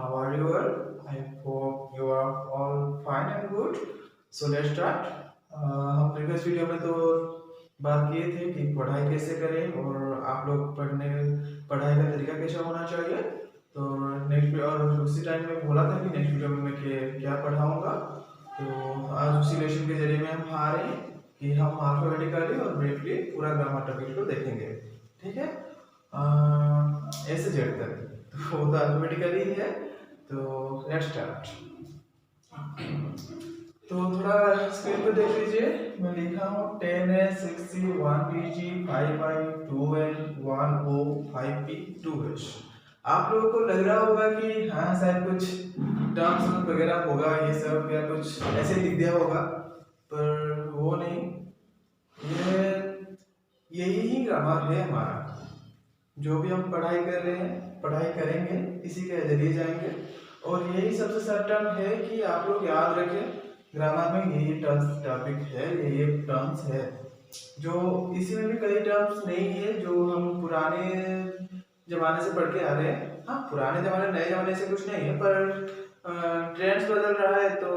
how are you all? I hope you are all fine and good. So let's start. हम previous video में तो बात किए थे कि पढ़ाई कैसे करें और आप लोग पढ़ाई का तरीका कैसा होना चाहिए। तो नेक्स्ट और उसी टाइम में बोला था कि नेक्स्ट वीडियो में मैं क्या पढ़ाऊंगा। तो आज उसी लेसन के जरिए में हम आ रहे हैं कि हम अल्फाबेटिकली और ब्रीफली पूरा ग्रामर टॉपिक को देखेंगे। ठीक है, ए से जेड तक तो वो तो अल्फाबेटिकली ही है। तो लेट्स स्टार्ट। तो थोड़ा स्क्रीन पे देख लीजिए, मैं लिखा हूँ 10A 6C 1PG 5I 2N 1O 5P 2H। आप लोगों को लग रहा होगा कि हाँ शायद कुछ टर्म्स वगैरह होगा, ये सब या कुछ ऐसे लिख दिया होगा, पर वो नहीं। ये यही ही ग्रामर है हमारा। जो भी हम पढ़ाई कर रहे हैं, पढ़ाई करेंगे, इसी के जरिए जाएंगे। और यही सबसे सर्टन है कि आप लोग याद रखें, ग्रामर में यही टर्म्स टॉपिक है, ये टर्म्स है। जो इसी में भी कई टर्म्स नहीं है जो हम पुराने जमाने से पढ़ के आ रहे हैं। हाँ, पुराने जमाने नए जमाने से कुछ नहीं है, पर ट्रेंड्स बदल रहा है तो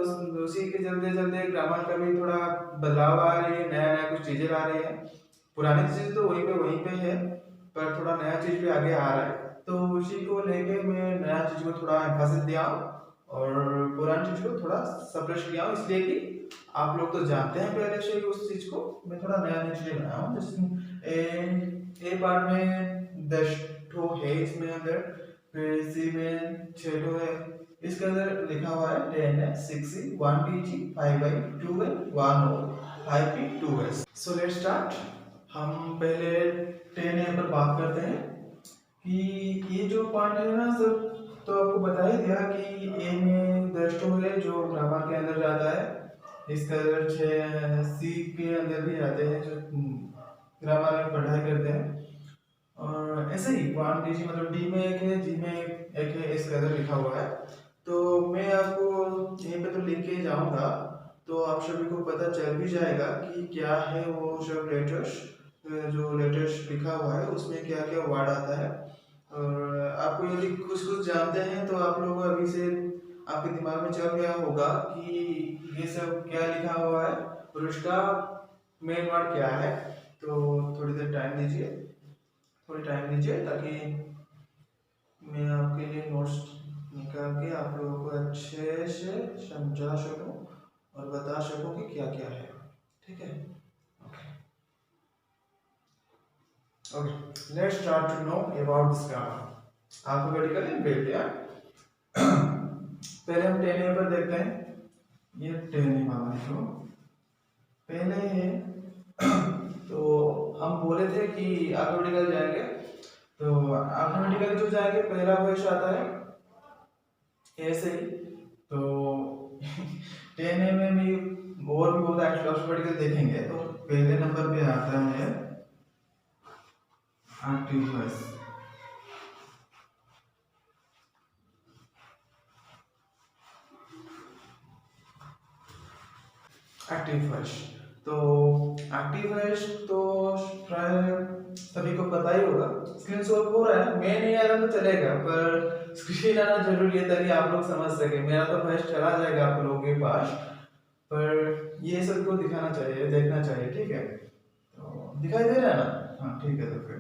उसी के चलते चलते ग्रामर का भी थोड़ा बदलाव आ रही है, नया नया कुछ चीजें आ रही है। पुरानी चीजें तो वहीं पे है, पर थोड़ा नया चीज भी आगे आ रहा है। तो उसी को लेके मैं नया चीज को थोड़ा एम्फासिस दिया और पुरानी चीज को थोड़ा सप्रेस किया, इसलिए कि आप लोग तो जानते हैं पहले से ही उस चीज को। मैं थोड़ा नया चीज बनाया हूँ। जैसे ए पार्ट में 10 ठो है इसमें अंदर, फिर सी में 6 ठो है। इसके अंदर लिखा हुआ है 10 6C 1PG 5I 2N 1O 5P 2S। So let's start. हम पहले 10A पर बात करते हैं कि ये जो पॉइंट है ना सर, तो आपको बता ही दिया कि ए में 10 ठो है जो ग्रामर के अंदर जाता है। इसके अंदर 6 सी के अंदर भी आते हैं जो ग्रामर में पढ़ाई करते हैं। और ऐसे ही 1PG मतलब डी में एक है, जी में एक है, इसके अंदर लिखा हुआ है। तो मैं आपको यहीं पे तो लिख के जाऊंगा, तो आप सभी को पता चल भी जाएगा कि क्या है वो सब लेटर्स, जो लेटर्स लिखा हुआ है उसमें क्या क्या वर्ड आता है। और आपको यदि कुछ कुछ जानते हैं तो आप लोग अभी से आपके दिमाग में चल गया होगा कि ये सब क्या लिखा हुआ है और उसका मेन वर्ड क्या है। तो थोड़ी देर टाइम दीजिए, ताकि मैं आपके लिए नोट्स निकाल के आप लोगों को अच्छे से समझा सकूं और बता सकूं कि क्या क्या है। ठीक है, okay, let's start to know about this grammar alphabetically and briefly। पहले हम 10A पर देखते हैं। ये 10A वाला है जो पहले है। तो हम बोले थे कि alphabetical जाएंगे, तो alphabetical जो जाएंगे पहला वर्ड आता है ऐसे ही। तो 10A में भी और भी बहुत alphabetical देखेंगे। तो पहले नंबर पे आता है एक्टिव वॉइस। एक्टिव वॉइस तो प्राय सभी को पता ही होगा। स्क्रीन शो हो रहा है, मैं नहीं आ रहा तो चलेगा, पर स्क्रीन आना जरूरी है ताकि आप लोग समझ सके। मेरा तो वॉइस चला जाएगा आप लोगों के पास, पर ये सबको दिखाना चाहिए, देखना चाहिए। ठीक है, तो दिखाई दे रहा है ना? हाँ ठीक है। तो फिर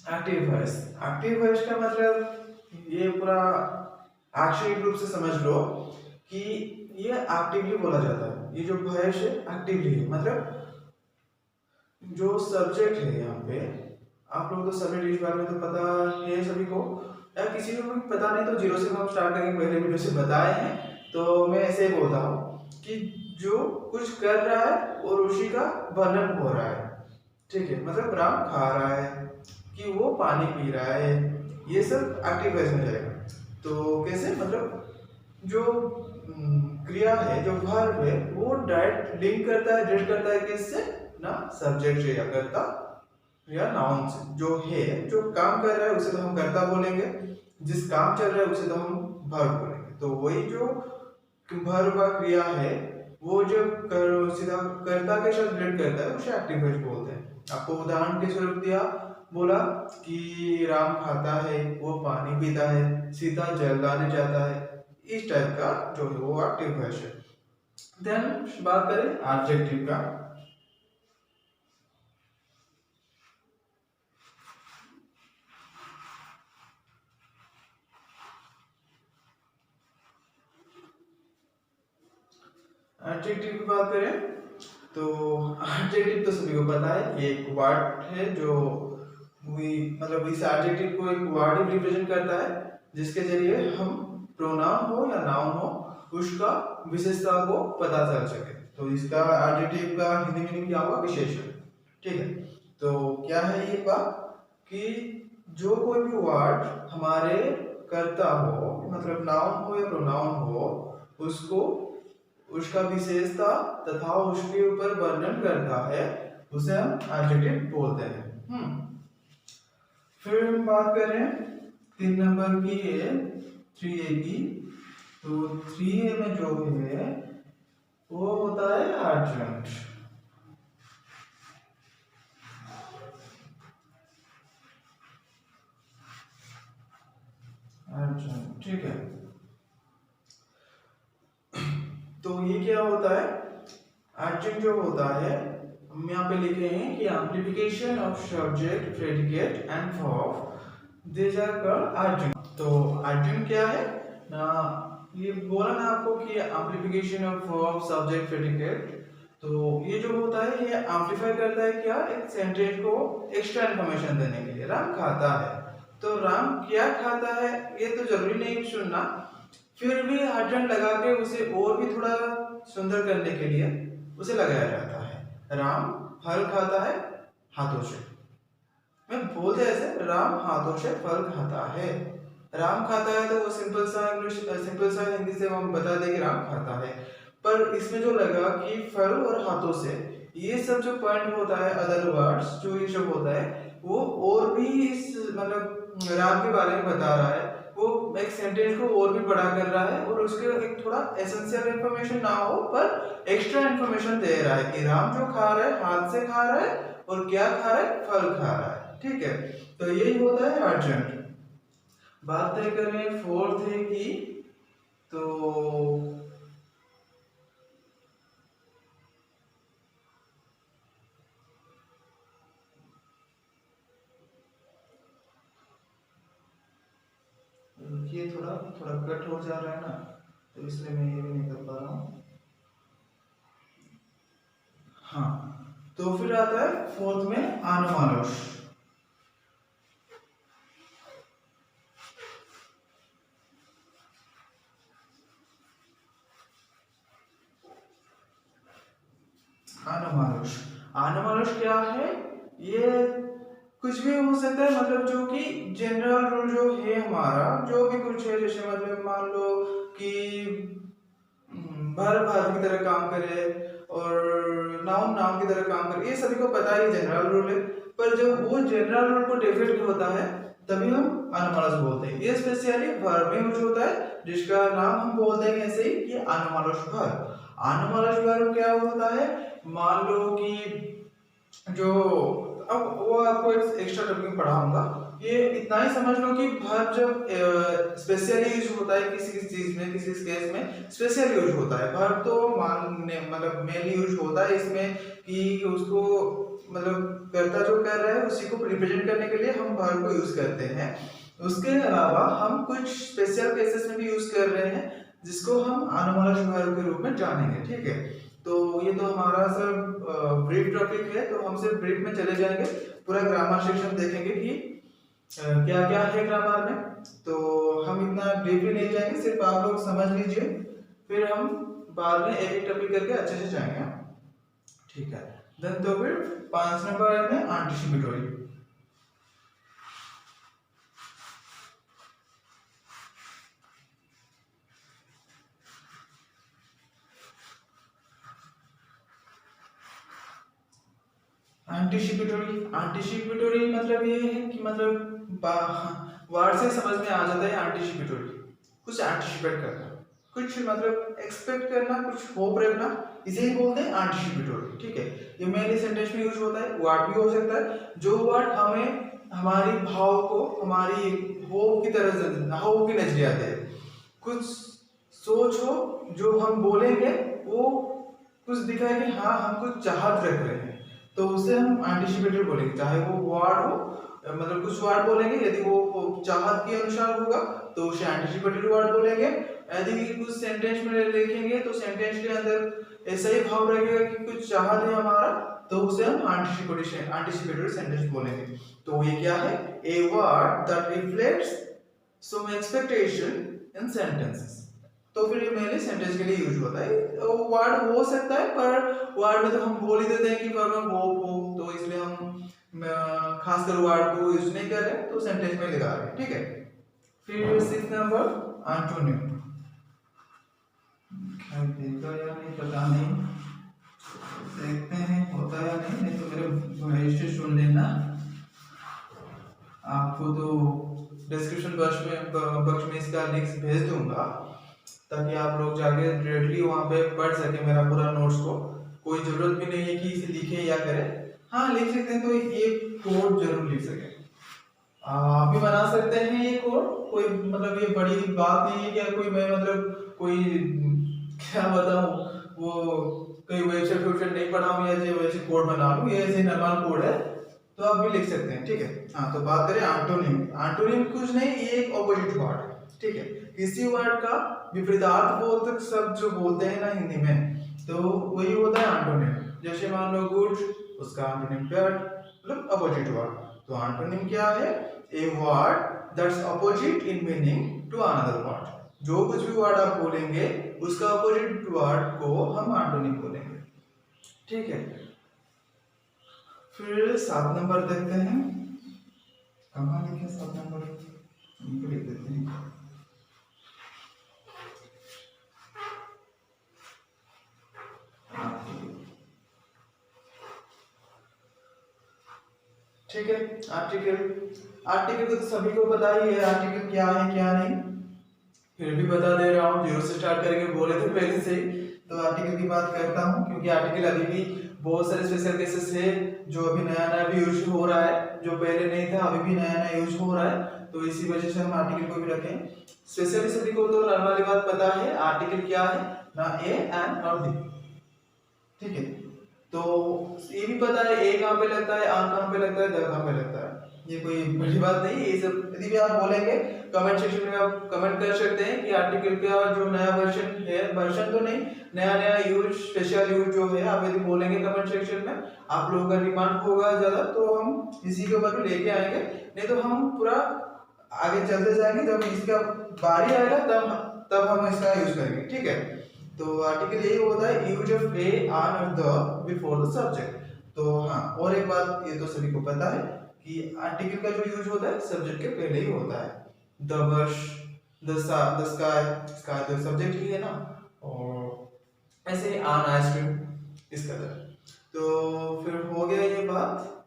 एक्टिव वॉइस का मतलब ये पूरा एक्शन रूप से समझ लो कि ये एक्टिवली बोला जाता है। ये जो वॉइस है एक्टिवली है, मतलब जो सब्जेक्ट है यहाँ पे, आप लोगों को सब्जेक्ट इस बारे में तो पता है सभी को, या किसी को भी पता नहीं तो जीरो से हम स्टार्ट करेंगे। पहले वीडियो से बताए हैं, तो मैं ऐसे ही बोलता हूँ कि जो कुछ कर रहा है और उसी का वर्णन हो रहा है। ठीक है, मतलब राम खा रहा है कि वो पानी पी रहा है, ये सब एक्टिव वॉइस में जाएगा। तो कैसे, मतलब जो क्रिया है, जो वर्ब है, वो डायरेक्ट लिंक करता है, रिलेट करता है किससे ना, सब्जेक्ट से या कर्ता या नाउन से। जो है, जो काम कर रहा है उसे तो हम कर्ता बोलेंगे, जिस काम चल रहा है उसे तो हम वर्ब बोलेंगे। तो वही जो वर्ब का क्रिया है वो जब सीधा कर्ता के साथ रिलेट करता है उसे एक्टिव वॉइस बोलते हैं। आपको उदाहरण के स्वरूप दिया बोला कि राम खाता है, वो पानी पीता है, सीता जल लाने जाता है, इस टाइप का जो है वो एक्टिव वॉइस है। देन बात करें एडजेक्टिव का। एडजेक्टिव की बात करें तो एडजेक्टिव तो सभी को पता है, ये एक वर्ड है जो मतलब इस एडजेक्टिव को एक वर्ड रिप्रेजेंट करता है जिसके जरिए हम प्रोनाउन हो या नाउन हो उसका विशेषता को पता चल सके। तो इसका एडजेक्टिव का हिंदी मीनिंग क्या होगा? विशेषण। ठीक है, तो क्या है ये बात कि जो कोई भी वर्ड हमारे कर्ता हो, मतलब नाउन हो या प्रोनाउन हो, उसको उसका विशेषता तथा उसके ऊपर वर्णन करता है, उसे हम एडजेक्टिव बोलते हैं। फिर हम बात करें 3 नंबर की है 3A की। तो 3A में जो है वो होता है एडजंक्ट। एडजंक्ट, ठीक है। तो ये क्या होता है? एडजंक्ट जो होता है, हम यहाँ पे लिखे हैं कि amplification of subject, predicate and verb, these are called adjunct. तो एडजंक्ट क्या है ना, ये बोला ना आपको कि amplification of verb, subject, predicate. तो ये जो होता है ये एम्प्लीफाई करता है क्या, एक सेंटेंस को एक्स्ट्रा इंफॉर्मेशन देने के लिए। राम खाता है, तो राम क्या खाता है ये तो जरूरी नहीं सुनना, फिर भी एडजंक्ट लगा के उसे और भी थोड़ा सुंदर करने के लिए उसे लगाया जाता है। राम फल खाता है हाथों से। मैं बोलते ऐसे, राम हाथों से फल खाता है। राम खाता है तो वो सिंपल सा इंग्लिश, सिंपल सा हिंदी से हम बता दें कि राम खाता है। पर इसमें जो लगा कि फल और हाथों से, ये सब जो पॉइंट होता है, अदर वर्ड्स जो ये सब होता है, वो और भी इस मतलब राम के बारे में बता रहा है। वो एक सेंटेंस को और भी बड़ा कर रहा है और उसके एक थोड़ा एसेंशियल इंफॉर्मेशन ना हो पर एक्स्ट्रा इंफॉर्मेशन दे रहा है कि राम जो खा रहा है हाथ से खा रहा है और क्या खा रहा है, फल खा रहा है। ठीक है, तो यही होता है अर्जेंट। बात तय करें फोर्थ है की, तो ये थोड़ा थोड़ा कट हो जा रहा है ना, तो इसलिए मैं ये भी नहीं कर पा रहा हूँ। हाँ, तो फिर आता है फोर्थ में अनुमानुष। अनुमानुष, अनुमानुष क्या है? ये कुछ भी हो सकता है, मतलब जो कि जनरल रूल जो है हमारा, जो भी कुछ है, जैसे मतलब मान लो कि भर भर की तरह काम करे और नाउन नाउन की तरह काम करे, ये सभी को पता ही जनरल रूल है। पर जब वो जनरल रूल को डिफिट होता है तभी हम अनुमानुष बोलते हैं। ये स्पेशली वर्ब में यूज होता है, जिसका नाम हम बोलते हैं ऐसे ही, ये अनुमानुष वर्ब। अनुमानुष वर्ब क्या होता है? मान लो कि जो, अब वो आपको एक एक्स्ट्रा टॉपिक पढ़ाऊंगा, ये इतना ही समझ लो कि वर्ब जब स्पेशली यूज होता है किसी किसी चीज में, किसी केस में स्पेशल यूज होता है। वर्ब तो मानने मतलब मेनली यूज होता है इसमें कि उसको मतलब कर्ता जो कर रहा है उसी को रिप्रेजेंट करने के लिए हम वर्ब को यूज करते हैं। उसके अलावा हम कुछ स्पेशल केसेस में भी यूज कर रहे हैं जिसको हम अनुमानुष वर्ब के रूप में जानेंगे। ठीक है, तो ये तो हमारा सर ब्रीफ टॉपिक है, तो हम सिर्फ ब्रीफ में चले जाएंगे, पूरा ग्रामर सेक्शन देखेंगे कि क्या क्या है ग्रामर में। तो हम इतना डीपली नहीं जाएंगे, सिर्फ आप लोग समझ लीजिए, फिर हम बाद में एक एक टॉपिक करके अच्छे से जाएंगे। ठीक है, देन तो फिर 5 नंबर में एंटीसिपेटरी। एंटीसिपेटरी, एंटीसिपेटरी मतलब ये है कि मतलब वर्ड से समझ में आ जाता है एंटीसिपेटरी, कुछ एंटीसिपेट करना, कुछ मतलब एक्सपेक्ट करना, कुछ होप रखना, इसे ही बोलते हैं एंटीसिपेटरी। ठीक है, ये मेनली सेंटेंस में यूज होता है, वर्ड भी हो सकता है। जो वर्ड हमें हमारी भाव को हमारी होप की तरह होप की नजरिया दे। कुछ सोच हो जो हम बोलेंगे वो कुछ दिखाए कि हाँ हम कुछ चाहत रख रहे हैं, तो उसे हम एंटिसिपेटेड बोलेंगे। चाहे वो वर्ड हो, मतलब कुछ वर्ड बोलेंगे, यदि वो चाहत के अनुसार होगा तो उसे एंटिसिपेटेड वर्ड बोलेंगे। यदि कुछ सेंटेंस में लिखेंगे तो सेंटेंस के अंदर ऐसा ही भाव रहेगा कि कुछ चाहत है हमारा, तो उसे हम एंटिसिपेटेड सेंटेंस बोलेंगे। तो ये क्या है? A word that reflects some expectation in sentences. तो फिर ये मेनली सेंटेंस के लिए यूज होता है। वर्ड हो सकता है पर वर्ड में तो हम बोल ही देते हैं कि वर्ब होप हो, तो इसलिए हम खासकर वर्ड को यूज नहीं कर रहे, तो सेंटेंस में लगा रहे हैं। ठीक है। फिर 6 नंबर एंटोनिम। देखा या नहीं पता नहीं, देखते हैं होता या नहीं, नहीं तो मेरे रजिस्टर सुन लेना। आपको तो डिस्क्रिप्शन बॉक्स में इसका लिंक भेज दूंगा ताकि आप लोग जाके डायरेक्टली वहाँ पे पढ़ सके मेरा पूरा नोट्स को। कोई जरूरत भी नहीं है कि इसे लिखे या करें, हाँ लिख सकते हैं तो ये कोड जरूर लिख सके। आप भी बना सकते हैं ये कोड, कोई मतलब ये बड़ी बात नहीं है कि कोई मैं मतलब कोई क्या बताऊं, वो कोई वेबसाइट नहीं पढ़ा हूँ या जो वैसे कोड बना लूँ, ये ऐसे नॉर्मल कोड है तो आप भी लिख सकते हैं। ठीक है। हाँ तो बात करें एंटोनिम। एंटोनिम कुछ नहीं, ये एक ऑपोजिट वर्ड है। ठीक है। किसी वर्ड का विपरीतार्थबोधक शब्द जो बोलते हैं ना हिंदी में, तो वही होता है एंटोनिम। जैसे मान लो गुड, उसका एंटोनिम बैड, मतलब अपोजिट वर्ड। तो एंटोनिम क्या है? A word that's opposite in meaning to another word. जो कुछ भी वर्ड आप बोलेंगे उसका अपोजिट वर्ड को हम एंटोनिम बोलेंगे। ठीक है। फिर 7 नंबर देखते हैं। कहाँ लिखे 7 नंबर? लिख देते हैं। ठीक है। आर्टिकल को तो सभी को पता ही है आर्टिकल क्या है क्या नहीं, फिर भी बता दे रहा हूँ। जीरो से स्टार्ट करके बोले थे पहले से ही, तो आर्टिकल की बात करता हूँ क्योंकि आर्टिकल अभी भी बहुत सारे स्पेशल केसेस है जो अभी नया नया भी यूज हो रहा है, जो पहले नहीं था अभी भी नया नया यूज हो रहा है, तो इसी वजह से हम आर्टिकल को भी रखें। स्पेशली सभी को तो नॉर्मली बात पता है आर्टिकल क्या है ना, ए एंड और दी। ठीक है। तो ये भी पता है ए कहाँ पे लगता है, आर कहाँ पे लगता है, द कहाँ पे लगता है, ये कोई बड़ी बात नहीं है। ये सब यदि भी आप बोलेंगे कमेंट सेक्शन में आप कमेंट कर सकते हैं कि आर्टिकल का जो नया वर्जन है, वर्जन तो नहीं, नया नया यूज, स्पेशल यूज जो है, आप यदि बोलेंगे कमेंट सेक्शन में, आप लोगों का डिमांड होगा ज्यादा तो हम इसी के ऊपर भी लेके आएंगे। नहीं तो हम पूरा आगे चलते जाएंगे, जब इसका बारी आएगा तब हम इसका यूज करेंगे। ठीक है। तो आर्टिकल यही होता है, यूज ऑफ ए आन और द बिफोर द सब्जेक्ट। तो हाँ, और एक बात ये तो सभी को पता है कि आर्टिकल का जो यूज होता है सब्जेक्ट के पहले ही होता है। The bus, the sky, sky तो सब्जेक्ट ही है ना, और ऐसे ही आन आइसक्रीम इस कदर। तो फिर हो गया ये बात।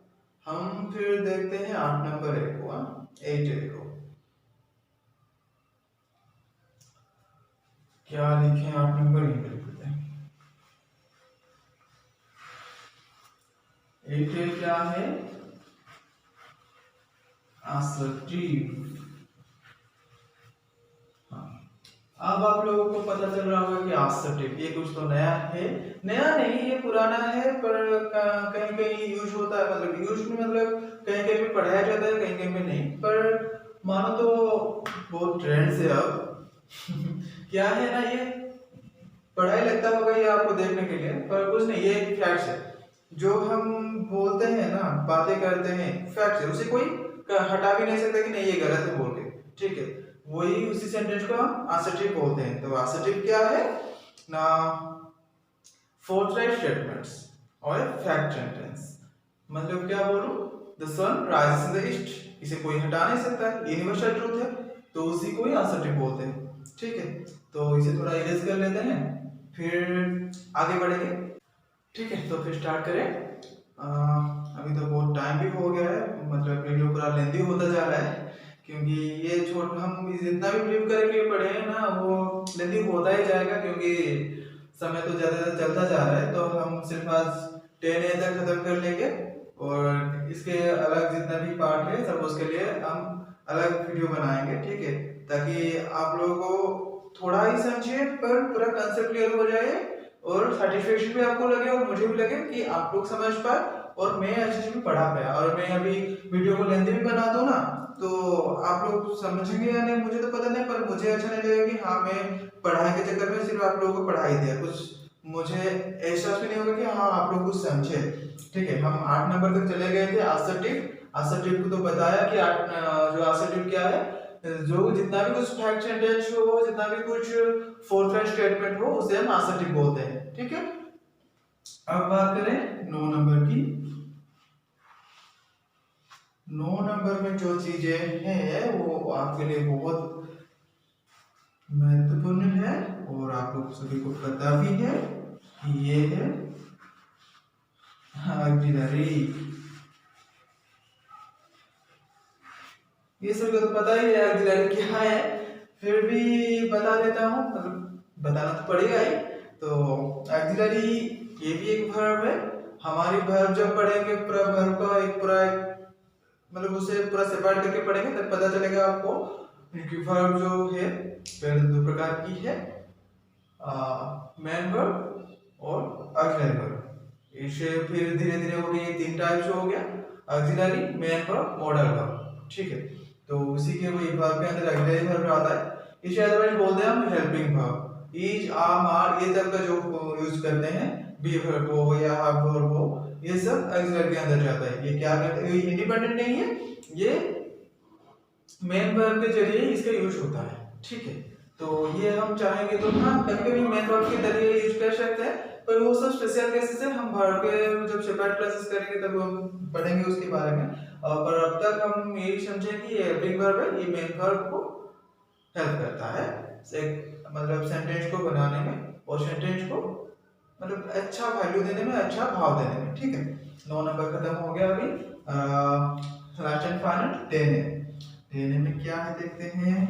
हम फिर देखते हैं 8 नंबर ए को, 8 को क्या लिखें। 8 नंबर ये लिख देते हैं। 8 क्या है? असर्टिव। अब आप लोगों को पता चल रहा होगा कि असर्टिव ये कुछ तो नया है, नया नहीं ये पुराना है, पर कहीं कहीं यूज होता है, मतलब यूज में मतलब कहीं कहीं पे पढ़ाया जाता है, कहीं कहीं पे नहीं। पर मानो तो बहुत ट्रेंड से अब क्या है ना, ये पढ़ाई लगता होगा ये आपको देखने के लिए, पर कुछ नहीं, ये एक फैक्ट है। जो हम बोलते हैं ना, बातें करते हैं, फैक्ट है, उसे कोई हटा भी नहीं सकता कि नहीं ये गलत है बोल के। ठीक है। वही उसी सेंटेंस को हम असर्टिव बोलते हैं। तो असर्टिव क्या है ना, फोर्थराइट स्टेटमेंट्स और फैक्ट सेंटेंस। मतलब क्या बोलूं, the sun rises in the east, इसे कोई हटा नहीं सकता, यूनिवर्सल ट्रूथ है, तो उसी को ही असर्टिव बोलते हैं। ठीक है। तो इसे थोड़ा इरेज कर लेते हैं, फिर आगे बढ़ेंगे। ठीक है। तो फिर स्टार्ट करें। अभी तो बहुत टाइम भी हो गया है, मतलब वीडियो पूरा लेंथी होता जा रहा है, क्योंकि ये छोट हम जितना भी ब्रीफ करके पढ़े हैं ना वो लेंथी होता ही जाएगा, क्योंकि समय तो ज्यादा चलता जा रहा है। तो हम सिर्फ आज 10 तक खत्म कर लेंगे और इसके अलग जितना भी पार्ट है सब उसके लिए हम अलग वीडियो बनाएंगे, ठीक है, ताकि आप लोगों को थोड़ा ही समझिए पर पूरा कंसेप्ट क्लियर हो जाए और सेटिस्फेक्शन भी आपको लगे और मुझे भी लगे कि आप लोग समझ पाए और मैं अच्छे से भी पढ़ा पाया। और मैं अभी वीडियो को लेंथी भी बना दूं ना तो आप लोग समझेंगे या नहीं मुझे तो पता नहीं, पर मुझे अच्छा नहीं लगेगा कि हाँ मैं पढ़ाई के चक्कर में सिर्फ आप लोगों को पढ़ाई दिया, कुछ मुझे एहसास भी नहीं होगा कि हाँ आप लोग कुछ समझे। ठीक है, हम 8 नंबर तक चले गए थे। असर्टिव को तो बताया कि जो असर्टिव क्या है, जो जितना भी कुछ फैक्ट सेंटेंस हो, जितना भी कुछ फोर्थ स्टेटमेंट हो उसे हम असर्टिव बोलते हैं। ठीक है, अब बात करें 9 नंबर की। 9 नंबर में जो चीजें हैं वो आपके लिए बहुत महत्वपूर्ण है और आप लोग सभी को पता भी है कि ये है ऑक्सिलरी। ये सभी को तो पता ही है ऑक्सिलरी क्या है, फिर भी बता देता हूँ, मतलब बताना तो पड़ेगा ही। तो ऑक्सिलरी ये भी एक वर्ब है। हमारी वर्ब जब पढ़ेंगे पूरा वर्ब का एक मतलब उसे पूरा सेपरेट करके पढ़ेंगे तब पता चलेगा आपको कि वर्ब जो है पहले 2 प्रकार की है, मेन वर्ब और ऑक्सिलरी वर्ब। इसे फिर धीरे धीरे हो गई 3 टाइप्स हो गया, auxiliary, main verb, modal verb. ठीक है, तो उसी के वही वर्ब के अंदर ऑक्सिलरी वर्ब आता है। इसे अदरवाइज बोलते हैं हम हेल्पिंग वर्ब। इज, आम, आर ये सब का जो यूज करते हैं, बी वर्ब हो या हैव वर्ब हो, ये सब ऑक्सिलरी के अंदर जाता है। ये क्या करते हैं, ये इंडिपेंडेंट नहीं है, ये मेन वर्ब के जरिए इसका यूज होता है। ठीक है, तो ये हम चाहेंगे तो हाँ कभी कभी मेन वर्ब के जरिए यूज कर सकते हैं, पर वो सब स्पेशल केसेस है। हम वर्ब के जब सेपरेट क्लासेस करेंगे तब हम पढ़ेंगे उसके बारे में। पर अब तक हम यही समझे कि ये हेल्पिंग वर्ब है, ये मेन वर्ब को हेल्प करता है मतलब सेंटेंस को बनाने में और सेंटेंस को मतलब अच्छा वैल्यू देने में, अच्छा भाव देने में। ठीक है, 9 नंबर खत्म हो गया। अभी लास्ट एंड फाइनल 10 है। 10 में क्या है देखते हैं।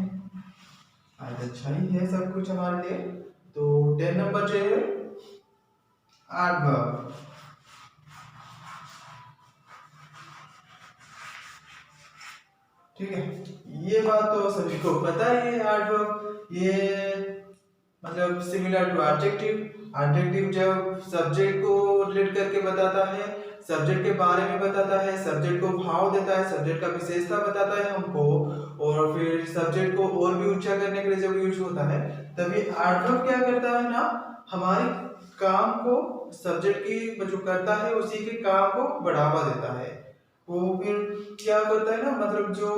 आज अच्छा ही है सब कुछ हमारे लिए। तो 10 नंबर जो है एडवर्ब। ठीक है, ये बात तो सभी को पता ही है। एडवर्ब ये मतलब सिमिलर टू एडजेक्टिव। एडजेक्टिव जब सब्जेक्ट को रिलेट करके बताता है, सब्जेक्ट के बारे में बताता है, सब्जेक्ट को भाव देता है, सब्जेक्ट का विशेषता बताता है हमको, और फिर सब्जेक्ट को और भी ऊंचा करने के लिए जब यूज होता है तभी एडवर्ब क्या करता है ना, हमारे काम को सब्जेक्ट की जो करता है उसी के काम को बढ़ावा देता है। वो फिर क्या करता है ना, मतलब जो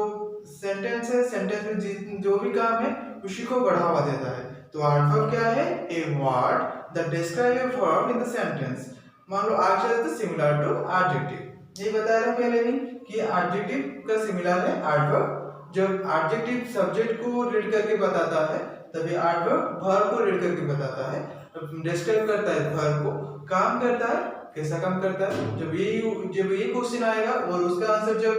सेंटेंस है, सेंटेंस में जो भी काम है उसी को बढ़ावा देता है। तो एडवर्ब क्या है, a word that describe a verb in the sentence. मान लो article is similar to adjective. ये बताया था पहले भी कि एडजेक्टिव का सिमिलर है एडवर्ब। जब एडजेक्टिव सब्जेक्ट को रिलेट करके बताता है तभी एडवर्ब वर्ब को रिलेट करके बताता है, डिस्क्राइब करता है वर्ब को, काम करता है, कैसा काम करता है। जब ये क्वेश्चन आएगा और उसका आंसर जब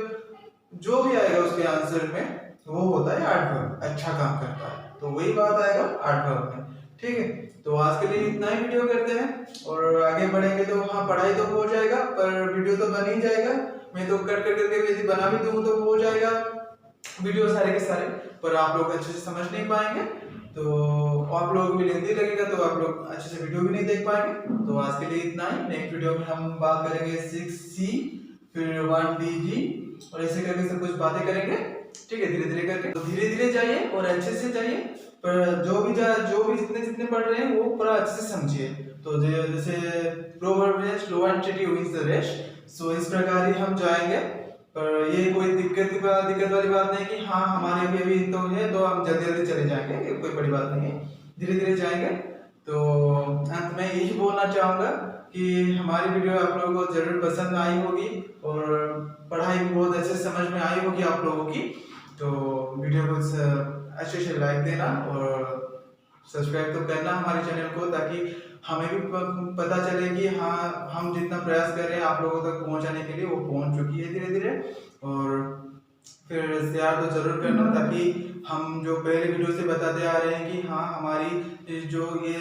जो भी आएगा उसके आंसर में वो होता है एडवर्ब, अच्छा काम करता है, तो वही बात आएगा एडवर्ब में। ठीक है, तो आज के लिए इतना ही वीडियो करते हैं और आगे बढ़ेंगे तो हाँ पढ़ाई तो हो जाएगा पर वीडियो तो बन ही जाएगा। मैं तो कट करके यदि बना भी दूं तो हो जाएगा वीडियो सारे के सारे, पर आप लोग अच्छे से समझ नहीं पाएंगे, तो आप लोग भी लेंदी लगेगा तो आप लोग अच्छे से वीडियो भी नहीं देख पाएंगे। तो आज के लिए इतना ही। नेक्स्ट वीडियो में हम बात करेंगे 6C फिर 1DG और ऐसे करके सब कुछ बातें करेंगे। ठीक है, धीरे धीरे करके, तो धीरे धीरे जाइए और अच्छे से जाइए, पर जो भी जितने पढ़ रहे हैं वो पूरा अच्छे से समझिए। तो जैसे प्रोवर्ब है slow and steady wins the race, सो इस प्रकार ही हम जाएंगे। पर ये कोई दिक्कत वाली बात नहीं कि हाँ हमारे भी तो है तो हम जल्दी जल्दी चले जाएंगे, ये कोई बड़ी बात नहीं है, धीरे धीरे जाएंगे। तो अंत में यही बोलना चाहूँगा कि हमारी वीडियो आप लोगों को जरूर पसंद आई होगी और पढ़ाई भी बहुत अच्छे समझ में आई होगी आप लोगों की। तो वीडियो को अच्छे से लाइक देना और सब्सक्राइब तो करना हमारे चैनल को, ताकि हमें भी पता चले कि हाँ हम जितना प्रयास कर रहे हैं आप लोगों तक पहुंचाने के लिए वो पहुंच चुकी है धीरे धीरे। और फिर शेयर तो जरूर करना, ताकि हम जो पहले वीडियो से बताते आ रहे हैं कि हाँ हमारी जो ये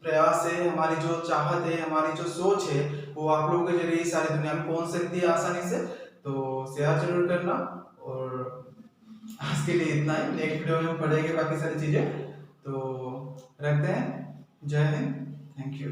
प्रयास है, हमारी जो चाहत है, हमारी जो सोच है, वो आप लोगों के जरिए सारी दुनिया में पहुंच सकती है आसानी से। तो शेयर जरूर करना, और आज के लिए इतना ही। नेक्स्ट वीडियो में पढ़ेंगे बाकी सारी चीजें। तो रखते हैं। जय हिंद, थैंक यू।